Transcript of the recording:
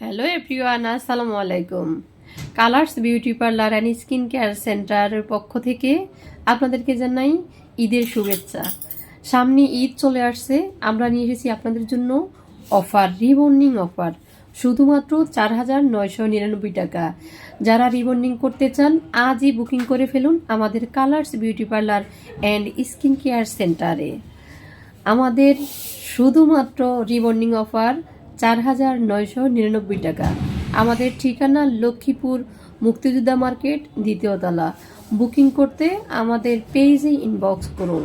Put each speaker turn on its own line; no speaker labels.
Hello everyone, আসসালামু আলাইকুম। Colours beauty parlour and skin care সেন্টারের পক্ষ থেকে আপনাদেরকে জানাই ঈদের শুভেচ্ছা। সামনে ঈদ চলে আসছে, আমরা নিয়ে এসেছি আপনাদের জন্য অফার, রিবন্ডিং অফার, শুধুমাত্র 4,999 টাকা। যারা রিবন্ডিং করতে চান আজই বুকিং করে ফেলুন আমাদের colours beauty parlour and skin care সেন্টারে। আমাদের শুধুমাত্র রিবন্ডিং অফার 4,999 টাকা। আমাদের ঠিকানা লক্ষ্মীপুর মুক্তিযোদ্ধা মার্কেট, দ্বিতীয় তলা। বুকিং করতে আমাদের পেজে ইনবক্স করুন।